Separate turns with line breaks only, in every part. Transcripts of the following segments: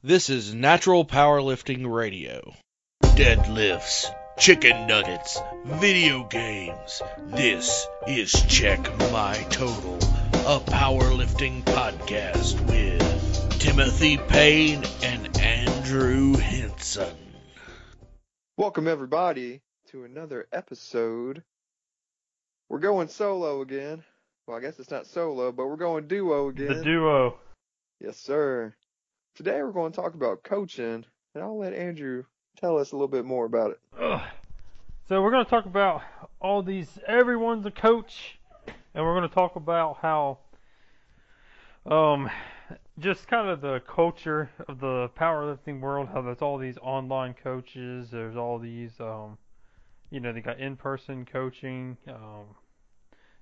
This is Natural Powerlifting Radio. Deadlifts, chicken nuggets, video games. This is Check My Total, a powerlifting podcast with Timothy Payne and Andrew Hinson.
Welcome everybody to another episode. We're going solo again. Well, I guess it's not solo, but we're going duo again.
The duo.
Yes, sir. Today we're going to talk about coaching, and I'll let Andrew tell us a little bit more about it.
So we're going to talk about everyone's a coach, and we're going to talk about how, just kind of the culture of the powerlifting world, how there's all these online coaches, there's all these, they got in-person coaching,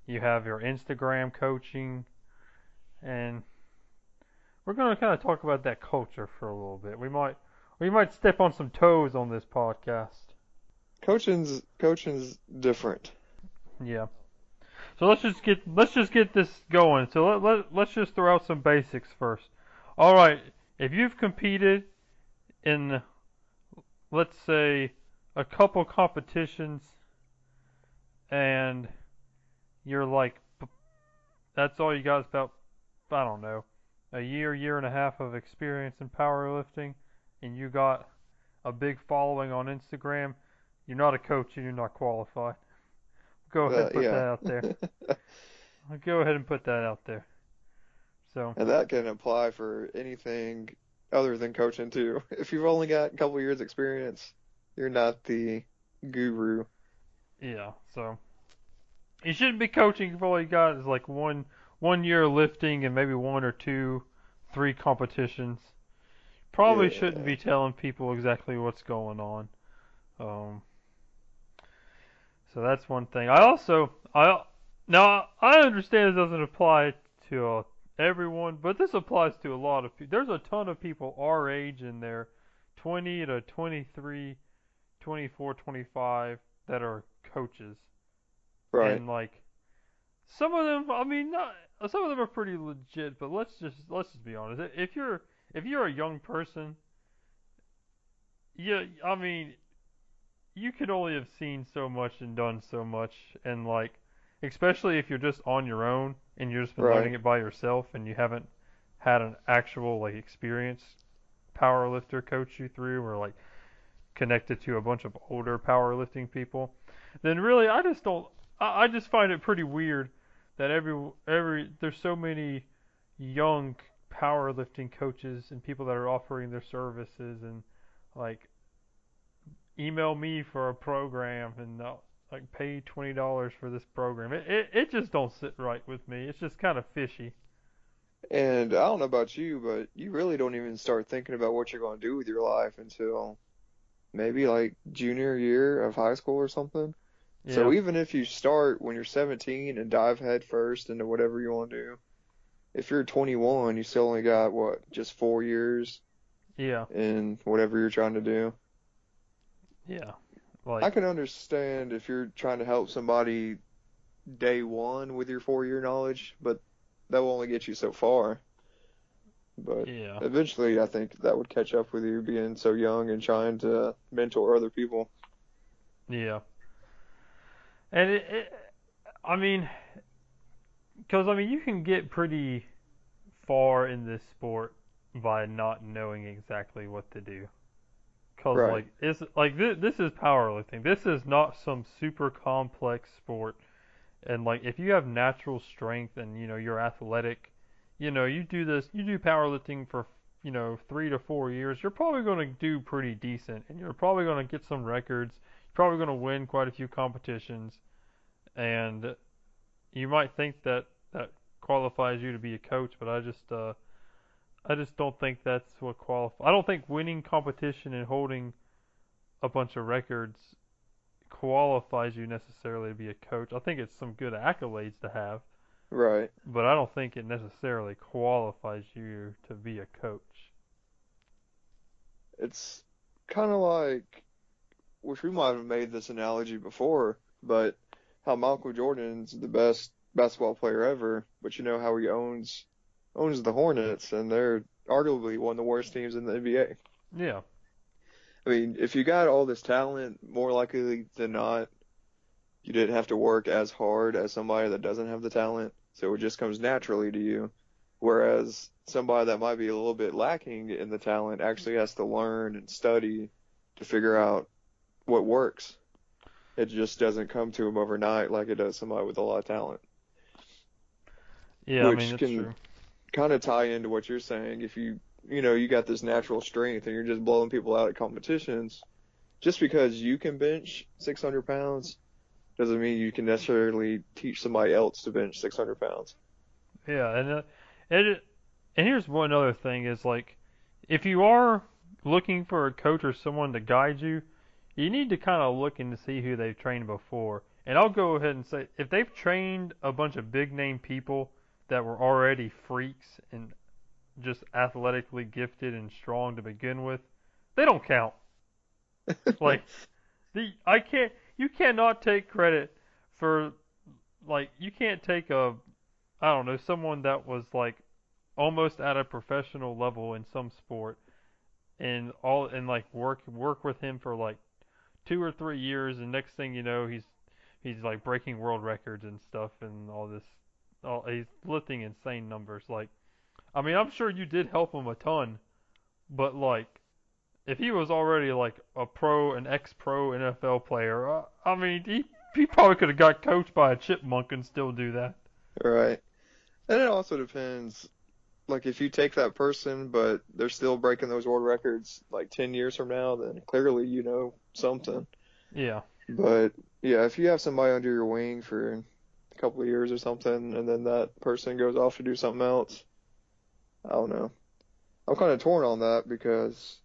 you have your Instagram coaching, and we're going to kind of talk about that culture for a little bit. We might step on some toes on this podcast.
Coaching's different.
Yeah. So let's just get this going. So let's just throw out some basics first. All right. If you've competed in, let's say, a couple competitions, and you're like, that's all you got is about, I don't know, a year and a half of experience in powerlifting, and you got a big following on Instagram, you're not a coach and you're not qualified. Go ahead and put that out there. Go ahead and put that out there. So.
And that can apply for anything other than coaching too. If you've only got a couple years experience, you're not the guru.
Yeah, so you shouldn't be coaching if all you got is like one year of lifting and maybe 1 or 2, 3 competitions. Probably shouldn't be telling people exactly what's going on. So that's one thing. I understand it doesn't apply to everyone, but this applies to a lot of people. There's a ton of people our age and they're 20 to 23, 24, 25 that are coaches.
Right.
And like some of them, some of them are pretty legit, but let's just be honest. If you're a young person, you can only have seen so much and done so much, and like, especially if you're just on your own and you've just been learning it by yourself and you haven't had an actual like experienced powerlifter coach you through, or like connected to a bunch of older powerlifting people, then really I just find it pretty weird that there's so many young powerlifting coaches and people that are offering their services and like email me for a program and like pay $20 for this program. It just don't sit right with me. It's just kind of fishy.
And I don't know about you, but you really don't even start thinking about what you're going to do with your life until maybe like junior year of high school or something. Yeah. So even if you start when you're 17 and dive head first into whatever you want to do, if you're 21, you still only got, just 4 years in whatever you're trying to do.
Yeah.
I can understand if you're trying to help somebody day one with your 4-year knowledge, but that will only get you so far. But eventually I think that would catch up with you being so young and trying to mentor other people.
Yeah. And you can get pretty far in this sport by not knowing exactly what to do. Because this is powerlifting. This is not some super complex sport. And like if you have natural strength and you're athletic, you do powerlifting for 3 to 4 years, you're probably going to do pretty decent, and you're probably going to get some records. Probably going to win quite a few competitions, and you might think that qualifies you to be a coach, but I just don't think that's what qualifies. I don't think winning competition and holding a bunch of records qualifies you necessarily to be a coach. I think it's some good accolades to have,
right?
But I don't think it necessarily qualifies you to be a coach.
It's kind of like, which we might have made this analogy before, but how Michael Jordan's the best basketball player ever, but how he owns the Hornets, and they're arguably one of the worst teams in the NBA.
Yeah.
I mean, if you got all this talent, more likely than not, you didn't have to work as hard as somebody that doesn't have the talent, so it just comes naturally to you. Whereas somebody that might be a little bit lacking in the talent actually has to learn and study to figure out what works. It just doesn't come to them overnight like it does somebody with a lot of talent.
Yeah, I mean,
Which
that's
can
true.
kind of tie into what you're saying. If you got this natural strength and you're just blowing people out at competitions, just because you can bench 600 pounds doesn't mean you can necessarily teach somebody else to bench 600 pounds.
Yeah, and here's one other thing is like, if you are looking for a coach or someone to guide you, you need to kind of look and see who they've trained before. And I'll go ahead and say, if they've trained a bunch of big name people that were already freaks and just athletically gifted and strong to begin with, they don't count. Like, you cannot take credit for, like, you can't take I don't know, someone that was like almost at a professional level in some sport and like work with him for like 2 or 3 years, and next thing you know he's like breaking world records and stuff and all this. He's lifting insane numbers. Like, I mean, I'm sure you did help him a ton, but like, if he was already like an ex-pro NFL player, I mean, he probably could have got coached by a chipmunk and still do that.
Right. And it also depends, like if you take that person, but they're still breaking those world records like 10 years from now, then clearly you know something.
Yeah.
But yeah, if you have somebody under your wing for a couple of years or something, and then that person goes off to do something else, I don't know. I'm kind of torn on that because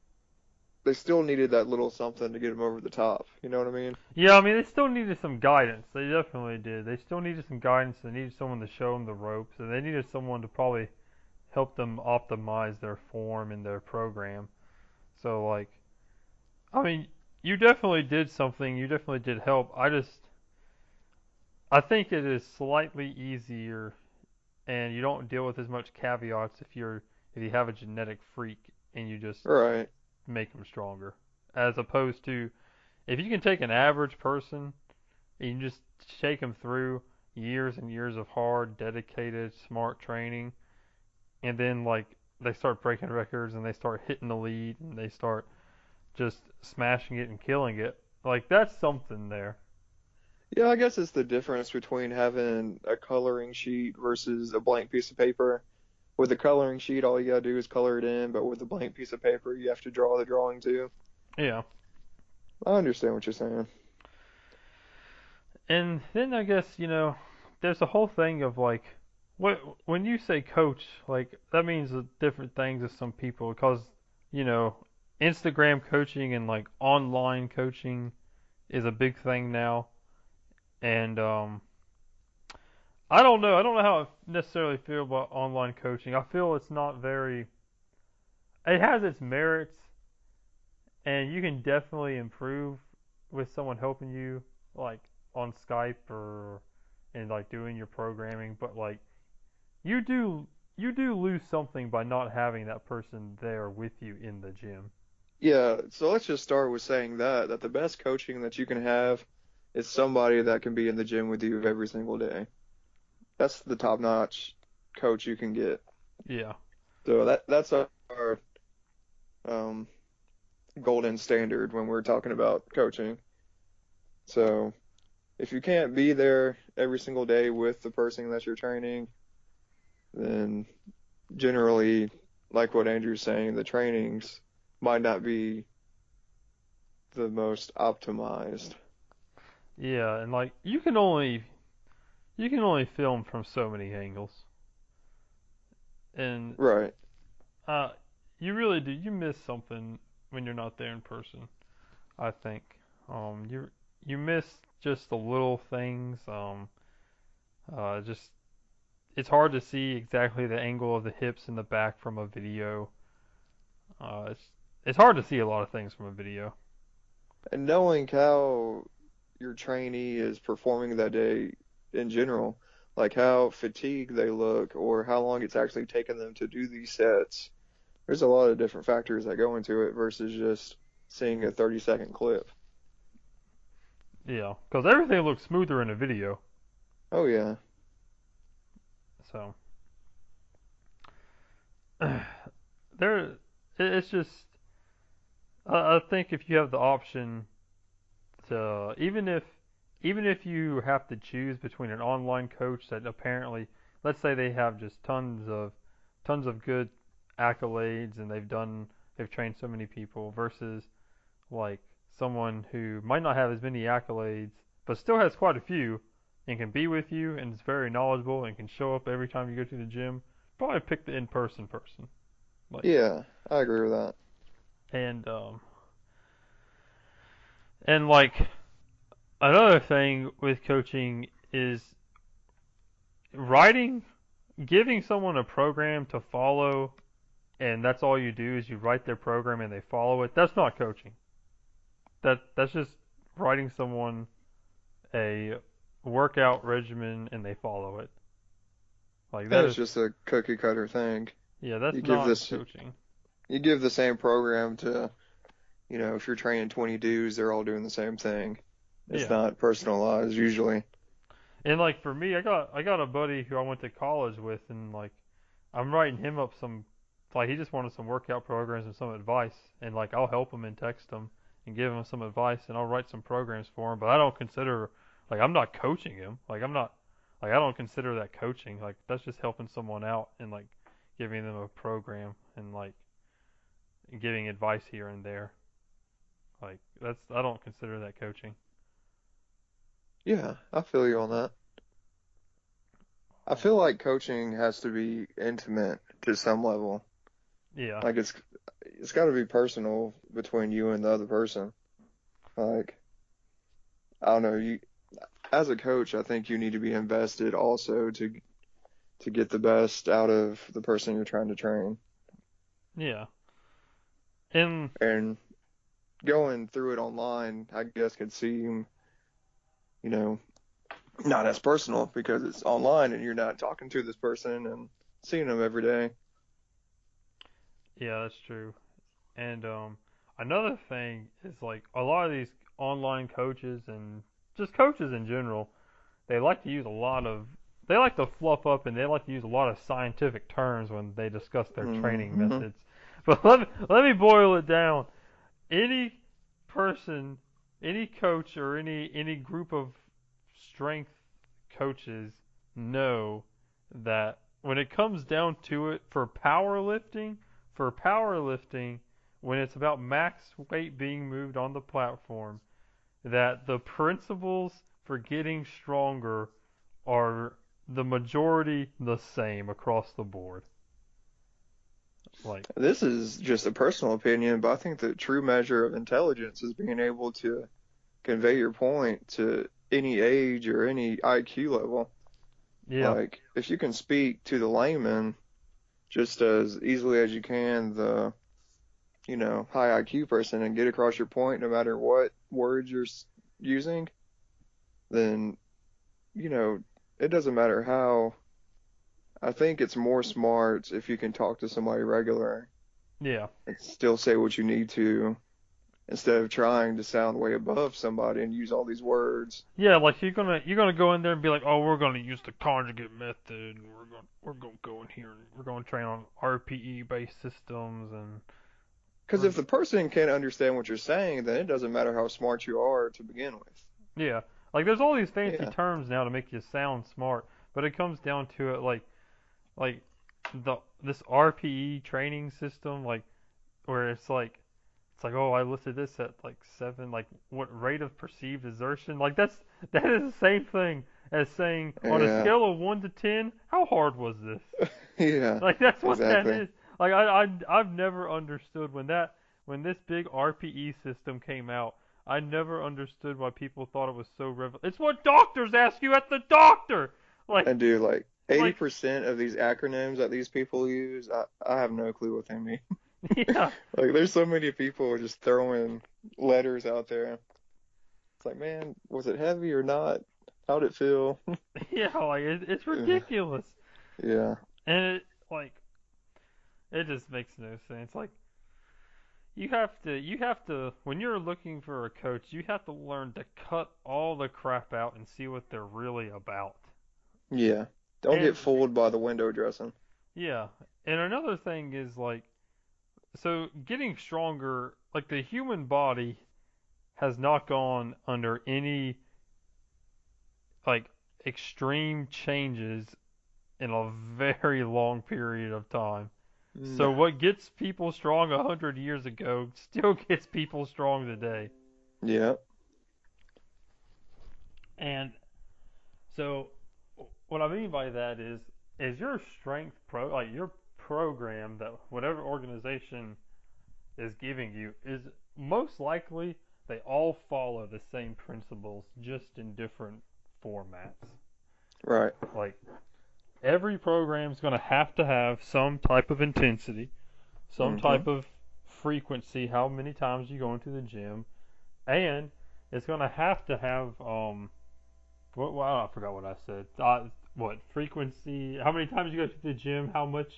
they still needed that little something to get them over the top. You know what I mean?
Yeah, I mean, they still needed some guidance. They definitely did. They still needed some guidance. They needed someone to show them the ropes, and they needed someone to probably help them optimize their form and their program. So, like, I mean, you definitely did something. You definitely did help. I think it is slightly easier, and you don't deal with as much caveats if you have a genetic freak and you just
Right.
make them stronger, as opposed to if you can take an average person and you just shake them through years and years of hard, dedicated, smart training, and then like they start breaking records and they start hitting the lead and they start just smashing it and killing it. Like, that's something there.
Yeah, I guess it's the difference between having a coloring sheet versus a blank piece of paper. With a coloring sheet, all you gotta do is color it in, but with a blank piece of paper, you have to draw the drawing too.
Yeah.
I understand what you're saying.
And then I guess, there's a whole thing of like when you say coach, like that means different things to some people because, you know, Instagram coaching and like online coaching is a big thing now. And I don't know. I don't know how I necessarily feel about online coaching. I feel it's not very. It has its merits, and you can definitely improve with someone helping you, like on Skype or and like doing your programming. But like you do lose something by not having that person there with you in the gym.
Yeah, so let's just start with saying that the best coaching that you can have is somebody that can be in the gym with you every single day. That's the top-notch coach you can get.
Yeah.
So that's our um, golden standard when we're talking about coaching. So if you can't be there every single day with the person that you're training, then generally, like what Andrew's saying, the trainings might not be the most optimized.
Yeah, and like you can only film from so many angles, and
Right.
uh, you really do. You miss something when you're not there in person. I think you miss just the little things. Just it's hard to see exactly the angle of the hips and the back from a video. It's hard to see a lot of things from a video.
And knowing how your trainee is performing that day in general, like how fatigued they look or how long it's actually taken them to do these sets, There's a lot of different factors that go into it versus just seeing a 30-second clip.
Yeah, because everything looks smoother in a video.
Oh yeah.
So it's just I think if you have the option to even if you have to choose between an online coach that apparently, let's say they have just tons of good accolades and they've trained so many people versus like someone who might not have as many accolades but still has quite a few and can be with you and is very knowledgeable and can show up every time you go to the gym, probably pick the in-person person. Like,
Yeah, I agree with that.
and like another thing with coaching is writing, giving someone a program to follow, and that's all you do is you write their program and they follow it. That's not coaching. That's just writing someone a workout regimen and they follow it. Like that
That's
is,
just a cookie cutter thing.
yeah, that's
You give
not
this,
coaching.
you give the same program to, if you're training 20 dudes, they're all doing the same thing. It's
Yeah.
not personalized usually.
And like for me, I got a buddy who I went to college with, and like I'm writing him up some, like he just wanted some workout programs and some advice, and like I'll help him and text him and give him some advice, and I'll write some programs for him. But I don't consider, like I'm not coaching him. Like I'm not, like I don't consider that coaching. Like that's just helping someone out and like giving them a program and like giving advice here and there. Like I don't consider that coaching.
Yeah, I feel you on that. I feel like coaching has to be intimate to some level.
Yeah.
Like it's got to be personal between you and the other person. Like I don't know, you as a coach, I think you need to be invested also to get the best out of the person you're trying to train.
Yeah. And
And going through it online, I guess could seem, you know, not as personal because it's online and you're not talking to this person and seeing them every day.
yeah, that's true. And another thing is like a lot of these online coaches and just coaches in general, they like to use a lot of they like to fluff up and they like to use a lot of scientific terms when they discuss their training
Mm-hmm.
methods. But let me boil it down. Any person, any coach or any group of strength coaches know that when it comes down to it for powerlifting, when it's about max weight being moved on the platform, that the principles for getting stronger are the majority the same across the board. Like,
This is just a personal opinion, but I think the true measure of intelligence is being able to convey your point to any age or any IQ level.
yeah,
Like, if you can speak to the layman just as easily as you can the, high IQ person and get across your point no matter what words you're using, then, it doesn't matter how. I think it's more smart if you can talk to somebody regular
yeah,
and still say what you need to instead of trying to sound way above somebody and use all these words.
yeah. Like you're gonna go in there and be like, oh, we're gonna use the conjugate method. And we're gonna go in here and we're gonna train on RPE based systems and
Because
we're,
if the person can't understand what you're saying, then it doesn't matter how smart you are to begin with.
yeah. Like there's all these fancy
Yeah.
terms now to make you sound smart, but it comes down to it like this RPE training system like where it's like, oh, I listed this at like 7, like what rate of perceived exertion? Like that is the same thing as saying on a
Yeah.
scale of 1 to 10, how hard was this?
Yeah.
Like that's what that
Exactly.
is. Like I've never understood when this big RPE system came out. I never understood why people thought it was so It's what doctors ask you at the doctor. Like
And dude, like
like
80% of these acronyms that these people use, I have no clue what they mean.
yeah.
Like there's so many people just throwing letters out there. It's like, man, was it heavy or not? How'd it feel?
Yeah, like it's
Yeah.
ridiculous.
Yeah.
And it like It just makes no sense. Like you have to when you're looking for a coach, you have to learn to cut all the crap out and see what they're really about.
Yeah. Don't get
And
fooled by the window dressing.
yeah, and another thing is like so getting stronger, like the human body has not gone under any like extreme changes in a very long period of time. So
No.
what gets people strong 100 years ago still gets people strong today.
Yeah.
And so what I mean by that is your strength like your program that whatever organization is giving you is most likely they all follow the same principles just in different formats.
Right.
Like every program is going to have some type of intensity, some
Mm-hmm.
type of frequency, how many times you go into the gym, and it's going to have I forgot what I said. What frequency? How many times you go to the gym? How much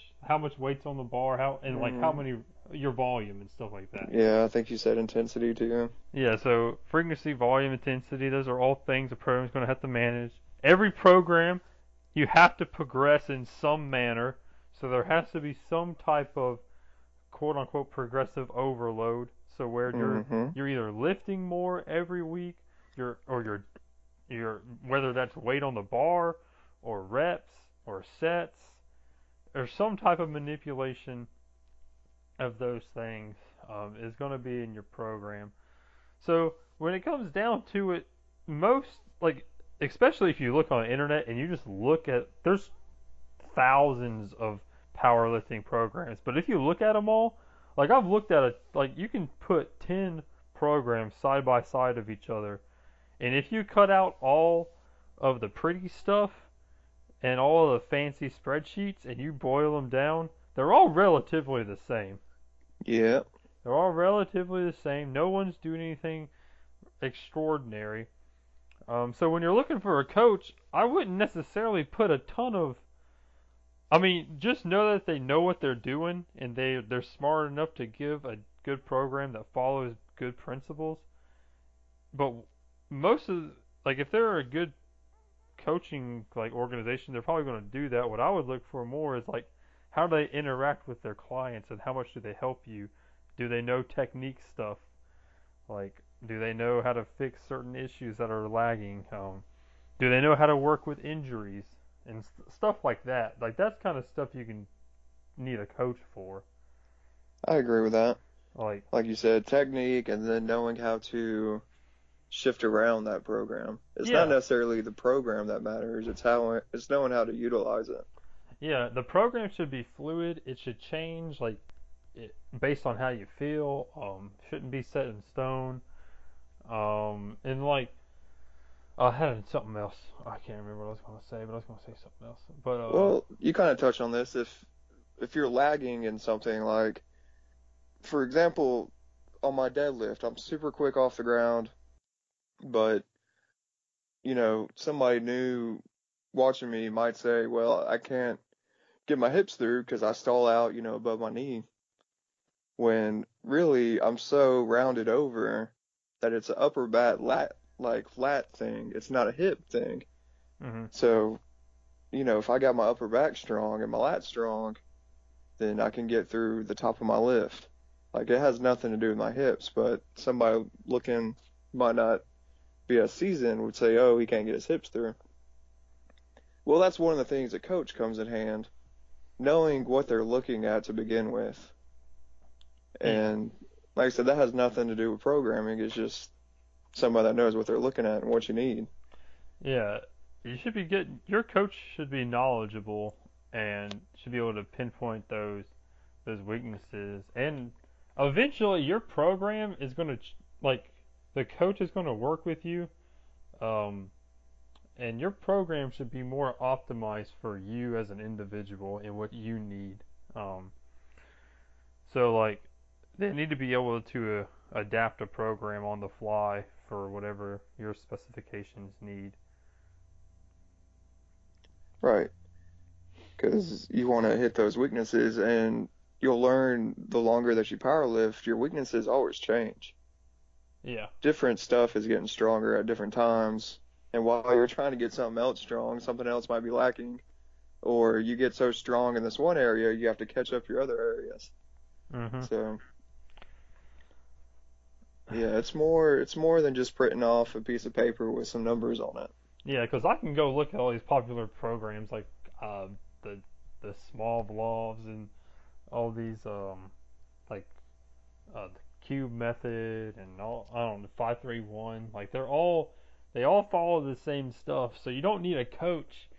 weight's on the bar? How and like how
Mm-hmm.
many your volume and stuff like that.
Yeah, I think you said intensity too.
Yeah, so frequency, volume, intensity, those are all things a program's going to have to manage. Every program you have to progress in some manner, so there has to be some type of quote unquote progressive overload. So where
Mm-hmm.
you're either lifting more every week, you're whether that's weight on the bar or reps or sets or some type of manipulation of those things is going to be in your program. So when it comes down to it, most like especially if you look on the internet and you just look at there's thousands of powerlifting programs, but if you look at them all, like I've looked at it, like you can put 10 programs side by side of each other, and if you cut out all of the pretty stuff and all of the fancy spreadsheets and you boil them down, they're all relatively the same.
Yeah.
They're all relatively the same. No one's doing anything extraordinary. So when you're looking for a coach, I wouldn't necessarily put a ton of. I mean, just know that they know what they're doing and they're smart enough to give a good program that follows good principles. But most of like if they're a good coaching like organization, they're probably going to do that. What I would look for more is like how do they interact with their clients and how much do they help you? Do they know technique stuff? Like, do they know how to fix certain issues that are lagging? Do they know how to work with injuries and stuff like that? Like that's kind of stuff you can need a coach for.
I agree with that.
Like,
Like you said, technique and then knowing how to shift around that program. It's not
yeah,
necessarily the program that matters, it's knowing how to utilize it.
yeah, the program should be fluid. It should change like based on how you feel. Shouldn't be set in stone. And like I had something else. I can't remember what I was going to say, but I was going to say something else. But
Well, you kind of touched on this. If you're lagging in something like, for example, on my deadlift, I'm super quick off the ground, but somebody new watching me might say, well, I can't get my hips through because I stall out, above my knee. When really I'm so rounded over that it's an upper back lat thing. It's not a hip thing.
mhm.
So, if I got my upper back strong and my lat strong, then I can get through the top of my lift. Like it has nothing to do with my hips, but somebody looking might not be as seasoned would say, oh, he can't get his hips through. Well, that's one of the things that coach comes in hand, knowing what they're looking at to begin with.
Yeah,
And like I said, that has nothing to do with programming. It's just somebody that knows what they're looking at and what you need.
yeah. You should be getting your coach should be knowledgeable and should be able to pinpoint those weaknesses. And eventually, your program is going to like the coach is going to work with you. Um, and your program should be more optimized for you as an individual and what you need. Um, so like they need to be able to adapt a program on the fly for whatever your specifications need.
Right. Because you want to hit those weaknesses. And you'll learn the longer that you power lift, your weaknesses always change.
Yeah.
Different stuff is getting stronger at different times. And while you're trying to get something else strong, something else might be lacking. Or you get so strong in this one area, you have to catch up your other areas.
Mhm.
So, yeah, it's more than just printing off a piece of paper with some numbers on it.
Yeah, because I can go look at all these popular programs like uh, the the small blobs and all these like the cube method and all I don't know 531. Like they all follow the same stuff. So you don't need a coach.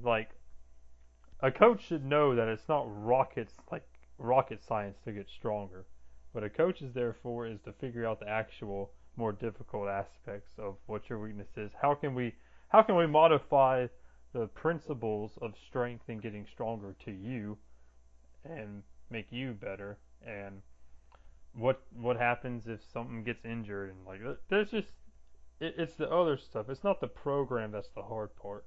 Like a coach should know that it's not rocket science to get stronger. What a coach is there for is to figure out the actual more difficult aspects of what your weakness is. How can we modify the principles of strength and getting stronger to you and make you better, and what happens if something gets injured, and like there's just it's the other stuff. It's not the program that's the hard part.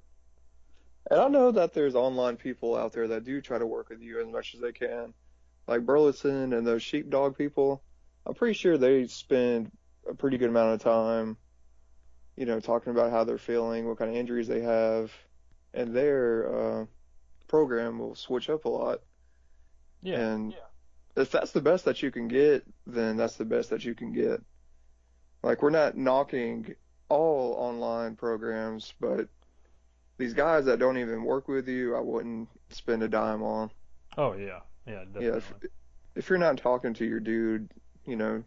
And I know that there's online people out there that do try to work with you as much as they can. Like Burleson and those sheepdog people. I'm pretty sure they spend a pretty good amount of time, talking about how they're feeling, what kind of injuries they have, and their program will switch up a lot.
Yeah.
And if that's the best that you can get, then that's the best that you can get. Like, we're not knocking all online programs, but these guys that don't even work with you, I wouldn't spend a dime on.
Oh yeah. Yeah,
Yeah,
definitely.
if you're not talking to your dude, you know,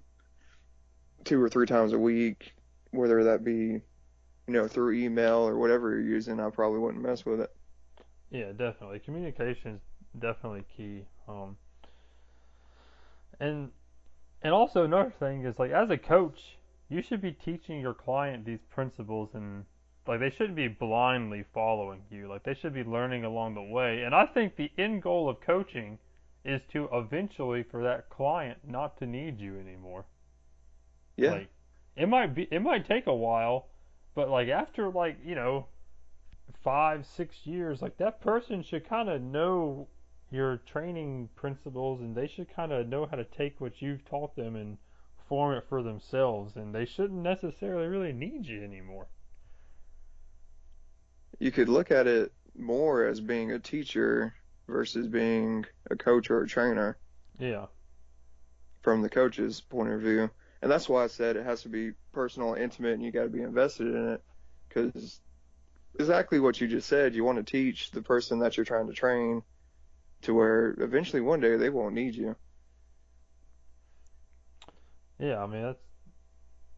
2 or 3 times a week, whether that be, through email or whatever you're using, I probably wouldn't mess with it.
Yeah, definitely. Communication is definitely key. And also another thing is like as a coach, you should be teaching your client these principles, and like they shouldn't be blindly following you. Like they should be learning along the way. And I think the end goal of coaching is to eventually for that client not to need you anymore.
Yeah,
Like it might take a while, but like after like, 5, 6 years, like that person should kind of know your training principles, and they should kind of know how to take what you've taught them and form it for themselves, and they shouldn't necessarily really need you anymore.
you could look at it more as being a teacher versus being a coach or a trainer
Yeah.
from the coach's point of view. And that's why I said it has to be personal, intimate, and you got to be invested in it. Because exactly what you just said, you want to teach the person that you're trying to train to where eventually one day they won't need you.
Yeah, I mean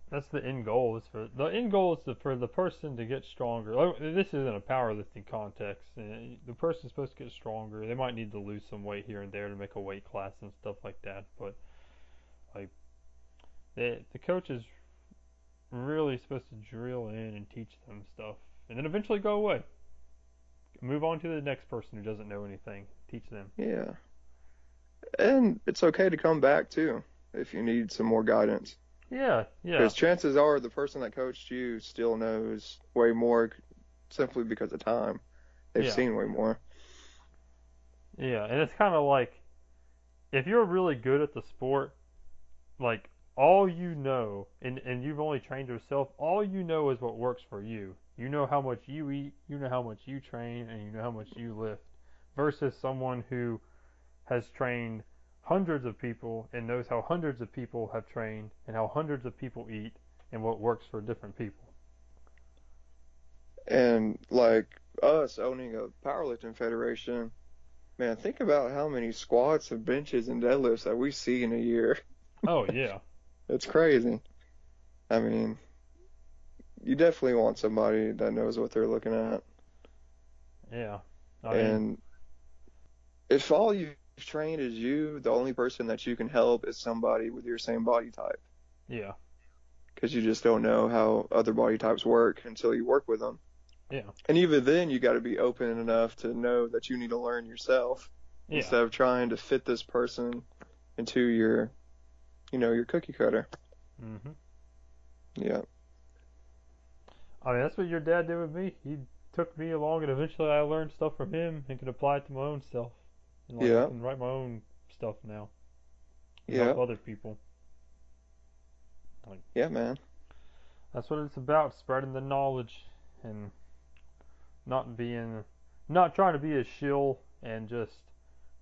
that's the end goal. Is for the end goal is for the person to get stronger. Like, this isn't a powerlifting context. The person's supposed to get stronger. They might need to lose some weight here and there to make a weight class and stuff like that. But like the coach is really supposed to drill in and teach them stuff, and then eventually go away. Move on to the next person who doesn't know anything. Teach them.
Yeah. And it's okay to come back too if you need some more guidance.
Yeah, yeah,
Because chances are the person that coached you still knows way more simply because of time. They've
yeah,
seen way more.
yeah. And it's kind of like if you're really good at the sport, like all you know, and you've only trained yourself, all you know is what works for you. You know how much you eat, you know how much you train, and you know how much you lift. Versus someone who has trained hundreds of people and knows how hundreds of people have trained and how hundreds of people eat and what works for different people.
And like us owning a powerlifting federation, man, think about how many squats and benches and deadlifts that we see in a year.
Oh yeah,
It's crazy. I mean, you definitely want somebody that knows what they're looking at.
yeah. I mean,
And if all you've trained is you, the only person that you can help is somebody with your same body type.
yeah,
Because you just don't know how other body types work until you work with them.
yeah,
And even then, you got to be open enough to know that you need to learn yourself
yeah.
instead of trying to fit this person into your cookie cutter.
Mhm.
Yeah.
I mean, that's what your dad did with me. He took me along, and eventually I learned stuff from him and could apply it to my own self. And like I
Yeah.
can write my own stuff now.
Yeah.
Help other people.
Yeah, man.
That's what it's about, spreading the knowledge and not trying to be a shill and just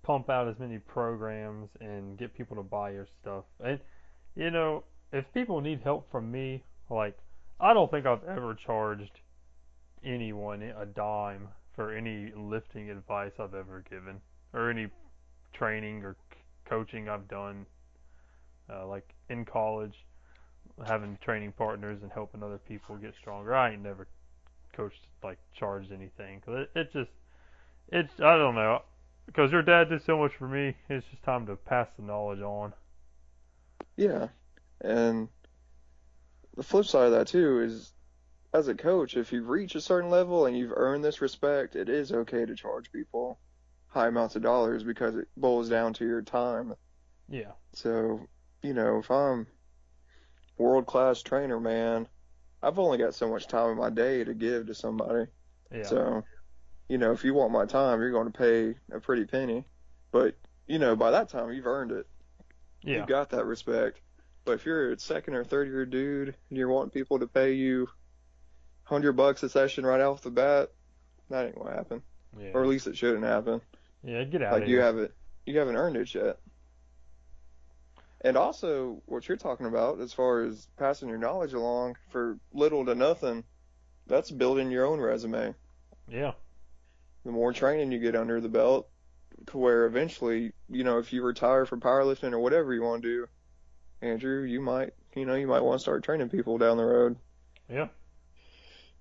pump out as many programs and get people to buy your stuff. And if people need help from me, I don't think I've ever charged anyone a dime for any lifting advice I've ever given or any training or coaching I've done. Like in college, having training partners and helping other people get stronger. I ain't never charged anything, because I don't know, because your dad did so much for me. It's just time to pass the knowledge on.
Yeah, and the flip side of that too is, as a coach, if you've reached a certain level and you've earned this respect, it is okay to charge people high amounts of dollars, because it boils down to your time.
Yeah.
So, if I'm world-class trainer, man, I've only got so much time in my day to give to somebody.
Yeah.
So, if you want my time, you're going to pay a pretty penny. But, by that time, you've earned it.
Yeah.
You've got that respect. But if you're a second or third year dude and you're wanting people to pay you $100 a session right off the bat, that ain't going to happen.
Yeah.
Or at least it shouldn't happen.
Yeah, get out of
here. You haven't earned it yet. And also, what you're talking about, as far as passing your knowledge along for little to nothing, that's building your own resume.
Yeah. The
more training you get under the belt, to where eventually, if you retire from powerlifting or whatever you want to do, Andrew, you might want to start training people down the road.
Yeah.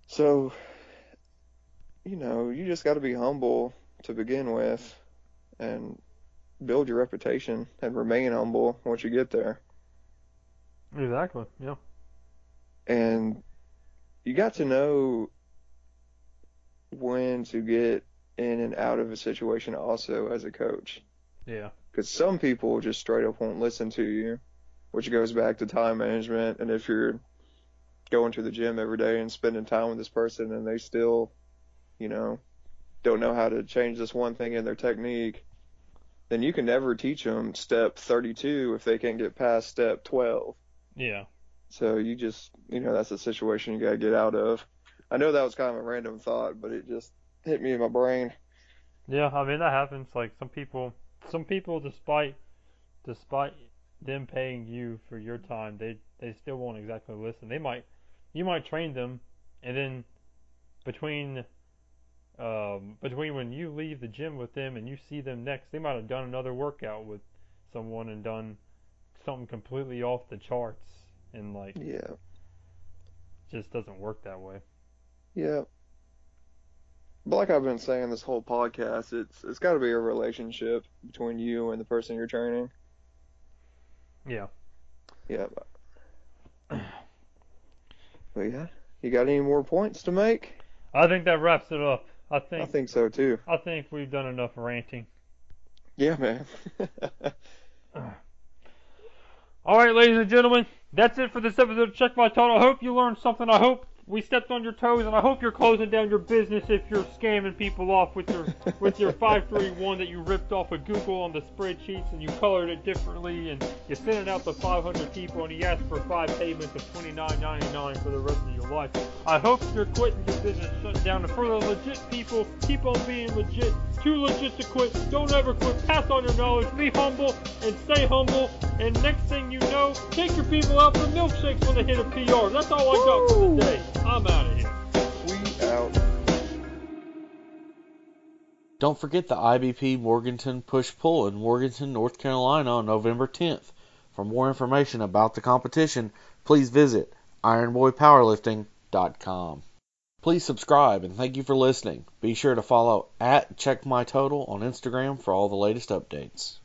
So, you just got to be humble to begin with, and build your reputation and remain humble once you get there.
Exactly. Yeah.
And you got to know when to get in and out of a situation also as a coach.
Yeah.
Because some people just straight up won't listen to you, which goes back to time management. And if you're going to the gym every day and spending time with this person and they still, don't know how to change this one thing in their technique, then you can never teach them step 32 if they can't get past step 12.
Yeah.
So you just, that's a situation you got to get out of. I know that was kind of a random thought, but it just hit me in my brain.
Yeah, I mean, that happens. Like, some people, despite them paying you for your time, they still won't exactly listen. You might train them, and then between when you leave the gym with them and you see them next, they might have done another workout with someone and done something completely off the charts, and just doesn't work that way.
Yeah. But like I've been saying this whole podcast, it's got to be a relationship between you and the person you're training.
Yeah.
Yeah. But yeah, you got any more points to make?
I think that wraps it up. I
think so too.
I think we've done enough ranting.
Yeah, man.
All right, ladies and gentlemen, that's it for this episode of Check My Total. I hope you learned something. I hope we stepped on your toes, and I hope you're closing down your business if you're scamming people off with your 531 that you ripped off of Google on the spreadsheets, and you colored it differently, and you sent it out to 500 people, and you asked for 5 payments of $29.99 for the rest of your life. I hope you're quitting your business, shut down. And for the legit people, keep on being legit. Too legit to quit. Don't ever quit. Pass on your knowledge. Be humble and stay humble. And next thing you know, take your people out for milkshakes when they hit a PR. That's all I got for today. I'm out of here.
We out.
Don't forget the IBP Morganton Push-Pull in Morganton, North Carolina on November 10th. For more information about the competition, please visit ironboypowerlifting.com. Please subscribe, and thank you for listening. Be sure to follow @CheckMyTotal on Instagram for all the latest updates.